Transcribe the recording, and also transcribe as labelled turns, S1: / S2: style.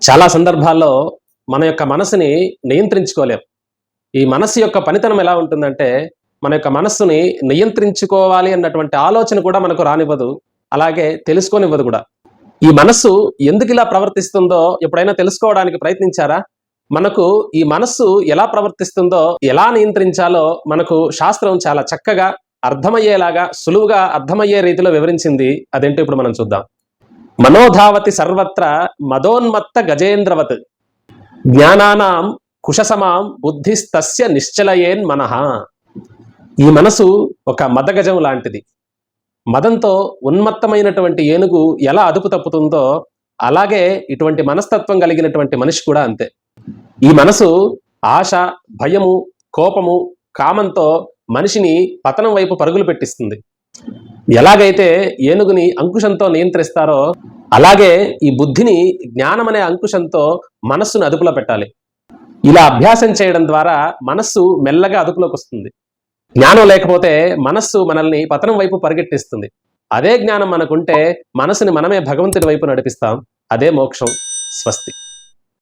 S1: చాలా సందర్భాల్లో మన యొక్క మనసుని నియంత్రించుకోలేం. ఈ మనస్సు యొక్క పనితనం ఎలా ఉంటుందంటే, మన యొక్క మనస్సుని నియంత్రించుకోవాలి అన్నటువంటి ఆలోచన కూడా మనకు రానివ్వదు. అలాగే తెలుసుకోనివ్వదు గూడా. ఈ మనస్సు ఎందుకిలా ప్రవర్తిస్తుందో ఎప్పుడైనా తెలుసుకోవడానికి ప్రయత్నించారా? మనకు ఈ మనస్సు ఎలా ప్రవర్తిస్తుందో, ఎలా నియంత్రించాలో మనకు శాస్త్రం చాలా చక్కగా అర్థమయ్యేలాగా, సులువుగా అర్థమయ్యే రీతిలో వివరించింది. అదేంటో ఇప్పుడు మనం చూద్దాం. మనోధావతి సర్వత్ర మదోన్మత్త గజేంద్రవత్ జ్ఞానానాం కుశసమాం బుద్ధిస్తస్య నిశ్చలయేన్ మనః. ఈ మనసు ఒక మదగజం లాంటిది. మదంతో ఉన్మత్తమైనటువంటి ఏనుగు ఎలా అదుపు తప్పుతుందో అలాగే ఇటువంటి మనస్తత్వం కలిగినటువంటి మనిషి కూడా అంతే. ఈ మనసు ఆశ, భయము, కోపము, కామంతో మనిషిని పతనం వైపు పరుగులు పెట్టిస్తుంది. ఎలాగైతే ఏనుగుని అంకుశంతో నియంత్రిస్తారో అలాగే ఈ బుద్ధిని జ్ఞానం అనే అంకుశంతో మనస్సును అదుపులో పెట్టాలి. ఇలా అభ్యాసం చేయడం ద్వారా మనస్సు మెల్లగా అదుపులోకి వస్తుంది. జ్ఞానం లేకపోతే మనస్సు మనల్ని పతనం వైపు పరిగెట్టిస్తుంది. అదే జ్ఞానం మనకుంటే మనసుని మనమే భగవంతుడి వైపు నడిపిస్తాం. అదే మోక్షం. స్వస్తి.